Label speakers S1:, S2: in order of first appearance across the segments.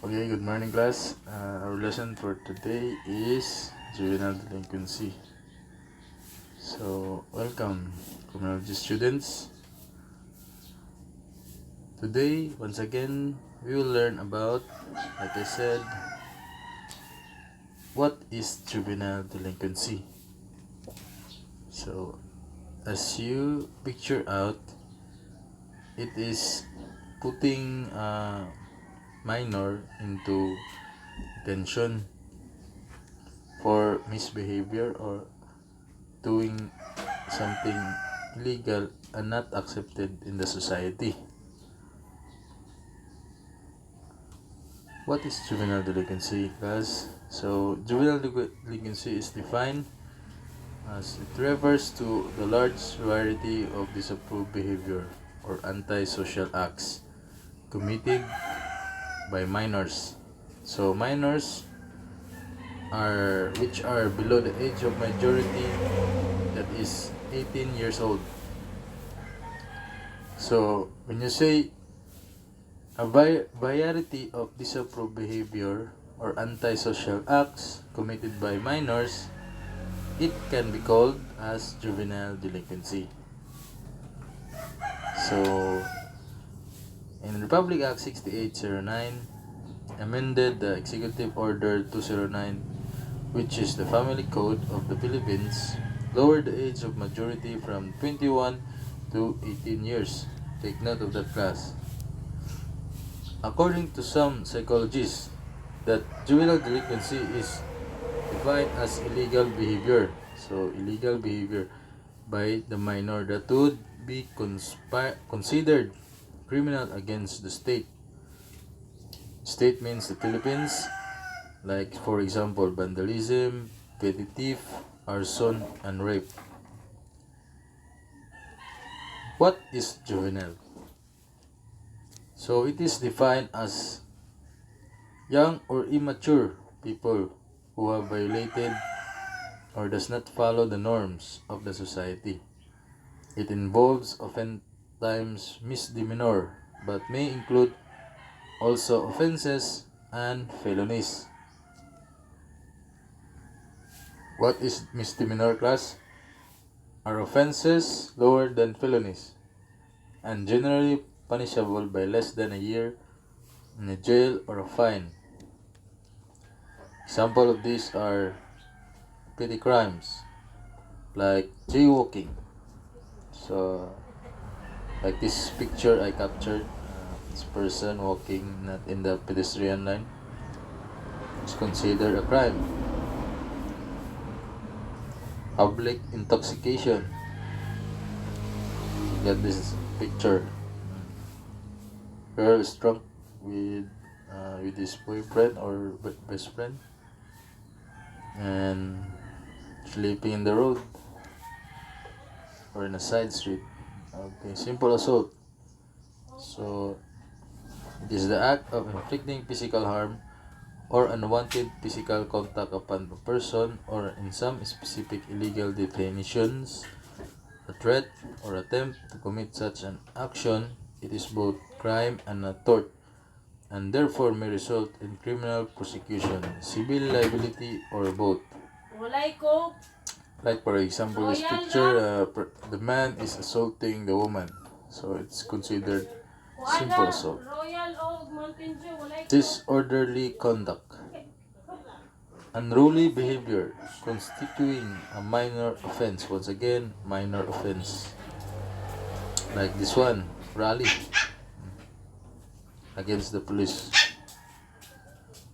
S1: Okay, good morning class. Our lesson for today is Juvenile Delinquency. So, welcome, criminology students. Today, once again, we will learn about, like I said, what is juvenile delinquency. So, as you picture out, it is putting a minor into detention for misbehavior or doing something illegal and not accepted in the society. What is juvenile delinquency, class? So, juvenile delinquency is defined as it refers to the large variety of disapproved behavior or antisocial acts committed by minors. So, minors are which are below the age of majority, that is 18 years old. So, when you say a variety of disapproved behavior or antisocial acts committed by minors, it can be called as juvenile delinquency. So, in Republic Act 6809, amended the Executive Order 209, which is the Family Code of the Philippines, lowered the age of majority from 21 to 18 years. Take note of that, class. According to some psychologists, that juvenile delinquency is defined as illegal behavior. So, illegal behavior by the minor that would be considered criminal against the state. State means the Philippines, like for example vandalism, petty thief, arson, and rape. What is juvenile? So it is defined as young or immature people who have violated or does not follow the norms of the society. It involves oftentimes misdemeanor but may include also offenses and felonies. What is misdemeanor, class? Are offenses lower than felonies and generally punishable by less than a year in a jail or a fine. Example of these are petty crimes like jaywalking. So, like this picture I captured, this person walking not in the pedestrian line is considered a crime. Public intoxication. Get this picture. Girl is drunk with his boyfriend or best friend and sleeping in the road or in a side street. Okay, simple assault. So it is the act of inflicting physical harm or unwanted physical contact upon a person, or in some specific illegal definitions, a threat or attempt to commit such an action. It is both crime and a tort, and therefore may result in criminal prosecution, civil liability, or both. Like for example, this picture, the man is assaulting the woman, so it's considered simple assault. Disorderly conduct. Unruly behavior constituting a minor offense. Once again, minor offense. Like this one, rally against the police.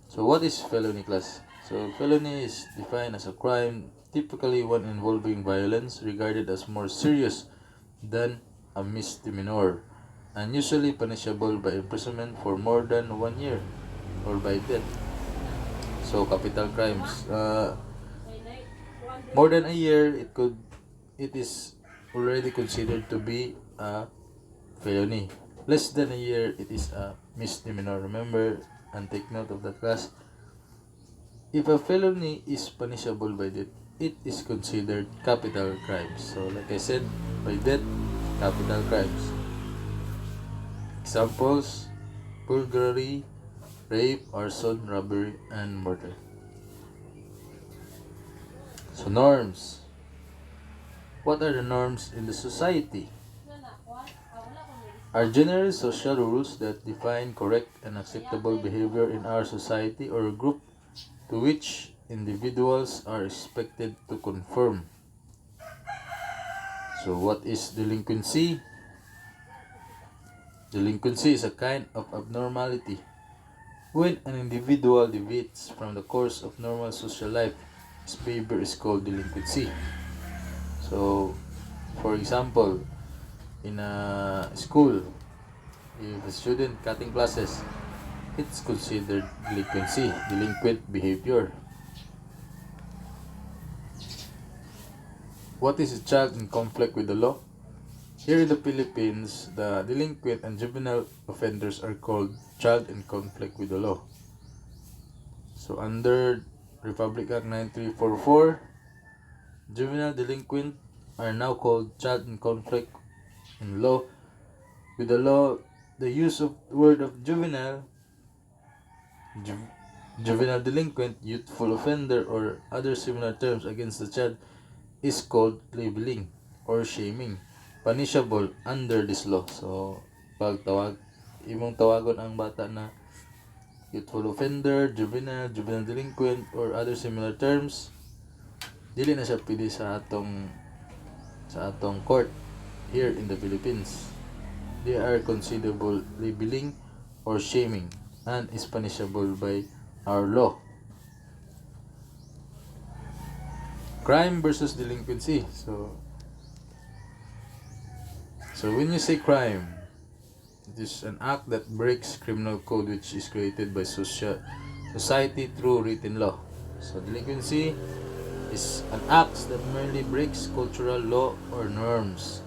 S1: So what is felony, class? So felony is defined as a crime, typically one involving violence, regarded as more serious than a misdemeanor, and usually punishable by imprisonment for more than 1 year or by death. So capital crimes, more than a year, it is already considered to be a felony. Less than a year, it is a misdemeanor. Remember and take note of that, class. If a felony is punishable by death, it is considered capital crimes. So like I said, by death, capital crimes. Examples: burglary, rape, arson, robbery, and murder. So norms. What are the norms in the society? Are general social rules that define correct and acceptable behavior in our society or a group to which individuals are expected to conform. So what is delinquency? Delinquency is a kind of abnormality when an individual deviates from the course of normal social life. His behavior is called delinquency. So, for example, in a school, if a student cutting classes, it's considered delinquency, delinquent behavior. What is a child in conflict with the law? Here in the Philippines, the delinquent and juvenile offenders are called child in conflict with the law. So under Republic Act 9344, juvenile delinquent are now called child in conflict in law with the law. The use of the word of juvenile, juvenile delinquent, youthful offender, or other similar terms against the child is called labeling or shaming, punishable under this law. So, pag imong tawagon ang bata na youthful offender, juvenile delinquent, or other similar terms, dili na siya pwede sa atong court here in the Philippines. They are considerable labeling or shaming and is punishable by our law. Crime versus delinquency. So when you say crime, it is an act that breaks criminal code which is created by society through written law. So delinquency is an act that merely breaks cultural law or norms.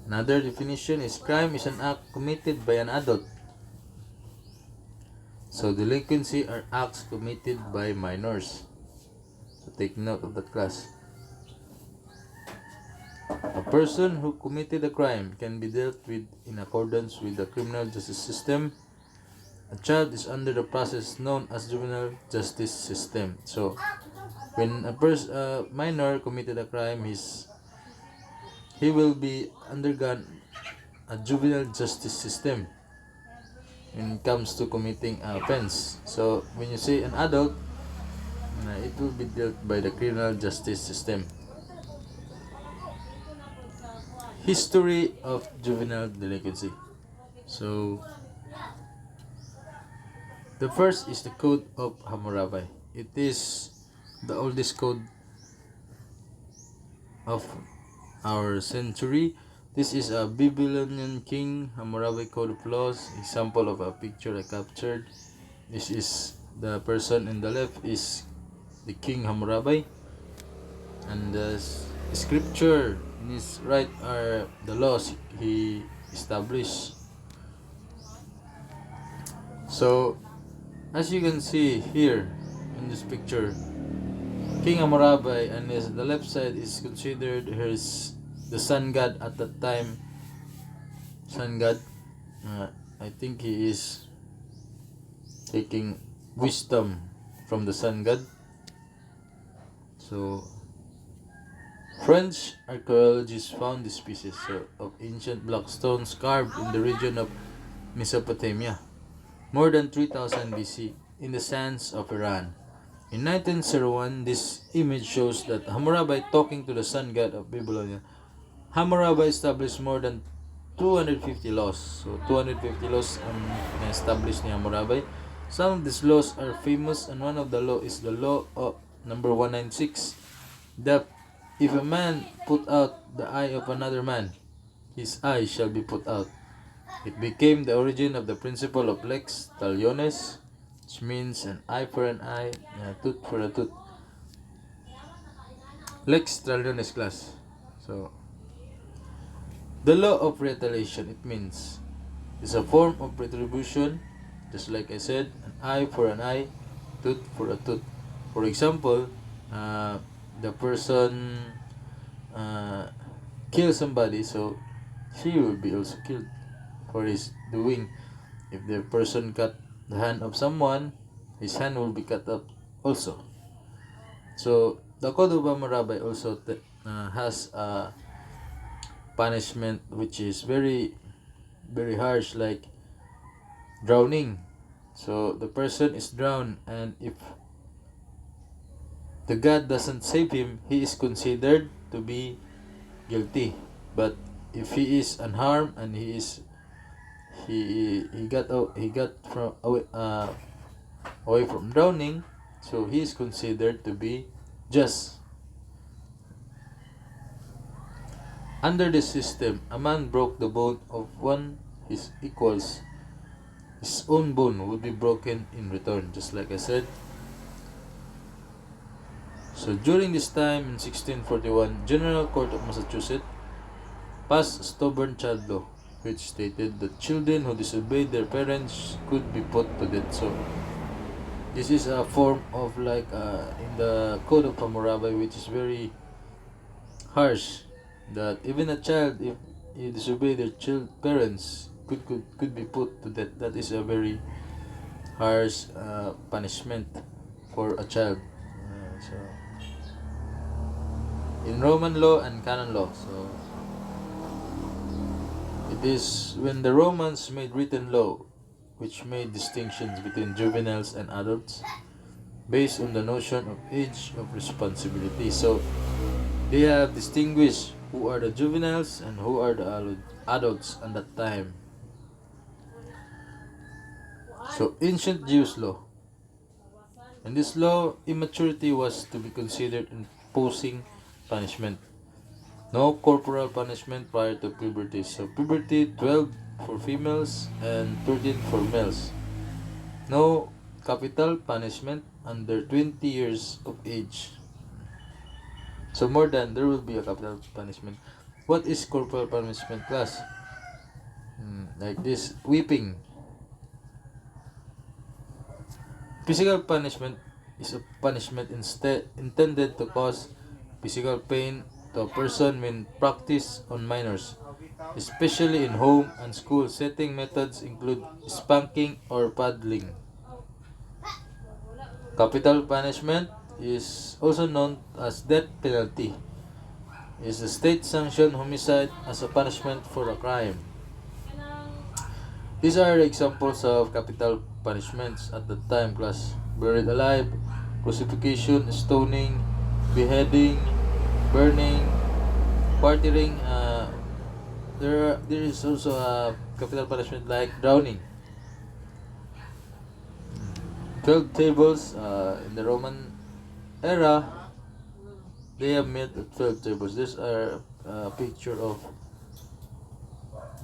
S1: Another definition is crime is an act committed by an adult. So delinquency are acts committed by minors. So take note of that, class. A person who committed a crime can be dealt with in accordance with the criminal justice system. A child is under the process known as juvenile justice system. So when a minor committed a crime, he will be undergone a juvenile justice system when it comes to committing an offense. So when you say an adult, it will be dealt by the criminal justice system. History of juvenile delinquency. So the first is the Code of Hammurabi. It is the oldest code of our century. This is a Babylonian king Hammurabi code of laws. Example of a picture I captured. This is the person in the left is the king Hammurabi, and the scripture in his right are the laws he established. So as you can see here in this picture, King Hammurabi, and the left side is considered the sun god at that time. Sun god, I think he is taking wisdom from the sun god. So French archaeologists found these pieces of ancient black stones carved in the region of Mesopotamia, more than 3000 BC, in the sands of Iran. In 1901, this image shows that Hammurabi talking to the sun god of Babylonia. Hammurabi established more than 250 laws. So 250 laws ang established ni Hammurabi. Some of these laws are famous, and one of the law is the law of number 196, that if a man put out the eye of another man, his eye shall be put out. It became the origin of the principle of lex talionis, which means an eye for an eye and a tooth for a tooth. Lex talionis, class. So the law of retaliation, it means it's a form of retribution, just like I said, an eye for an eye, tooth for a tooth. For example, the person kills somebody, so she will be also killed for his doing. If the person cut the hand of someone, his hand will be cut up also. So the Code of Hammurabi also has a punishment which is very very harsh, like drowning. So the person is drowned, and if the god doesn't save him, he is considered to be guilty. But if he is unharmed and he got from away from drowning, so he is considered to be just. Under this system, a man broke the bone of one his equals, his own bone would be broken in return, just like I said. So during this time in 1641, General Court of Massachusetts passed a stubborn child law, which stated that children who disobeyed their parents could be put to death. So this is a form of like in the Code of Hammurabi, which is very harsh, that even a child, if he disobey their parents, could be put to death. That is a very harsh punishment for a child. So in Roman law and canon law, so it is when the Romans made written law, which made distinctions between juveniles and adults based on the notion of age of responsibility. So they have distinguished who are the juveniles and who are the adults at that time. So ancient Jewish law. In this law, immaturity was to be considered imposing punishment. No corporal punishment prior to puberty. So puberty 12 for females and 13 for males. No capital punishment under 20 years of age. So more than there will be a capital punishment. What is corporal punishment, class? Like this, whipping. Physical punishment is a punishment intended to cause physical pain to a person when practiced on minors, especially in home and school setting. Methods include spanking or paddling. Capital punishment is also known as death penalty. It is a state-sanctioned homicide as a punishment for a crime. These are examples of capital punishments at the time, class. Buried alive, crucifixion, stoning, beheading, burning, quartering. There is also a capital punishment like drowning. 12 tables in the Roman era, they have made 12 tables. These are a picture of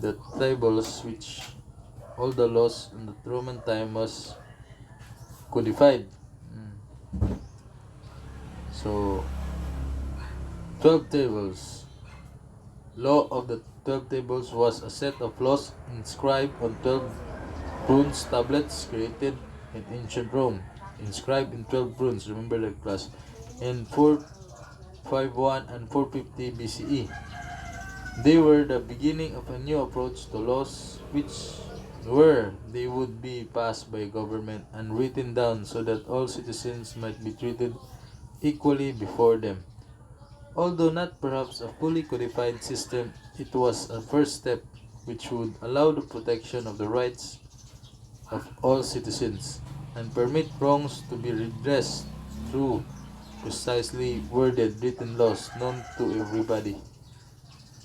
S1: the tables which all the laws in the Roman time was codified. So 12 tables. Law of the 12 tables was a set of laws inscribed on 12 bronze tablets created in ancient Rome. Inscribed in 12 bronze, remember that, class, in 451 and 450 BCE. They were the beginning of a new approach to laws, which they would be passed by government and written down so that all citizens might be treated equally before them. Although not perhaps a fully codified system, it was a first step which would allow the protection of the rights of all citizens and permit wrongs to be redressed through precisely worded written laws known to everybody.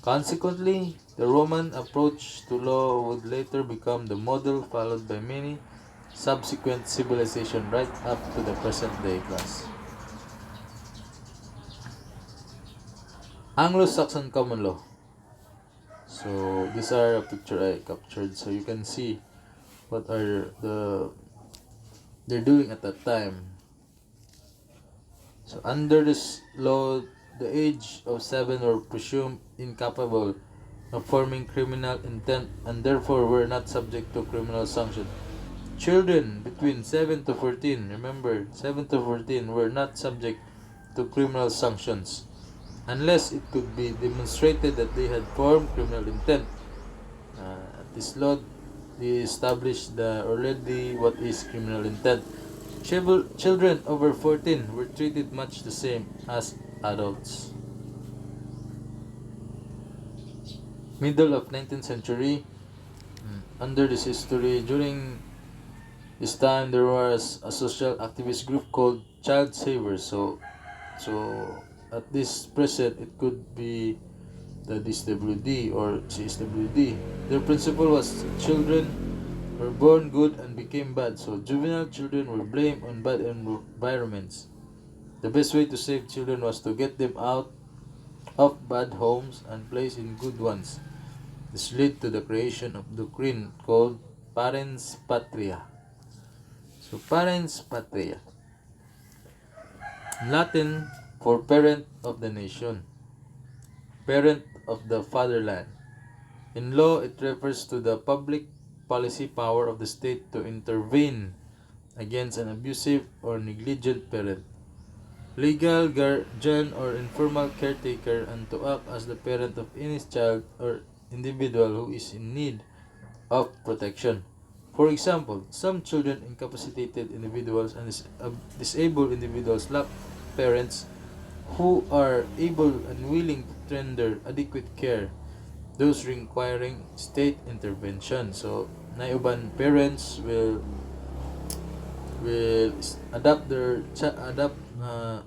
S1: Consequently, the Roman approach to law would later become the model followed by many subsequent civilizations right up to the present day, class. Anglo-Saxon common law. So these are a picture I captured so you can see what are they're doing at that time. So under this law, the age of 7 were presumed incapable of forming criminal intent and therefore were not subject to criminal sanction. Children between 7 to 14, remember, 7 to 14 were not subject to criminal sanctions unless it could be demonstrated that they had formed criminal intent. this law established the already what is criminal intent. Children over 14 were treated much the same as adults. Middle of 19th century, under this history, during this time there was a social activist group called Child Savers. So at this present it could be the DSWD or CSWD. Their principle was children were born good and became bad. So juvenile children were blamed on bad environments. The best way to save children was to get them out of bad homes and place in good ones. This led to the creation of doctrine called parens patria. So parens patria, Latin for parent of the nation, parent of the fatherland. In law, it refers to the public policy power of the state to intervene against an abusive or negligent parent, legal guardian or informal caretaker, and to act as the parent of any child or individual who is in need of protection. For example, some children, incapacitated individuals, and disabled individuals lack parents who are able and willing to render adequate care, those requiring state intervention. So, naiuban parents will adapt their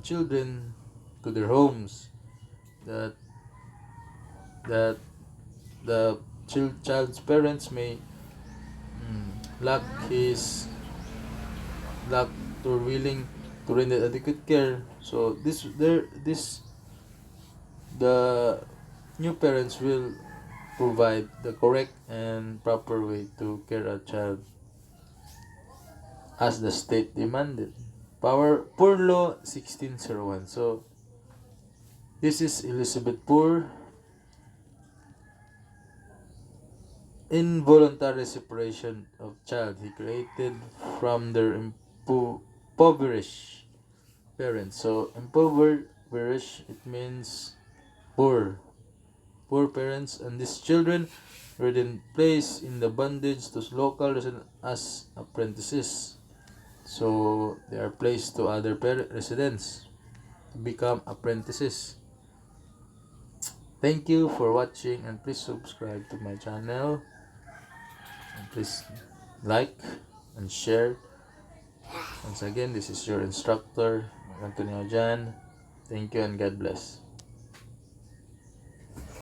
S1: children to their homes that that the child's parents may lack his lack or willing to render adequate care. So this the new parents will provide the correct and proper way to care a child as the state demanded. Poor Law 1601. So this is Elizabeth Poor. Involuntary separation of child he created from their impoverished parents. So impoverished, it means poor parents, and these children were then placed in the bondage to local residents as apprentices. So they are placed to other residents to become apprentices. Thank you for watching, and please subscribe to my channel, and please like and share. Once again, this is your instructor, Antonio Jan. Thank you and God bless.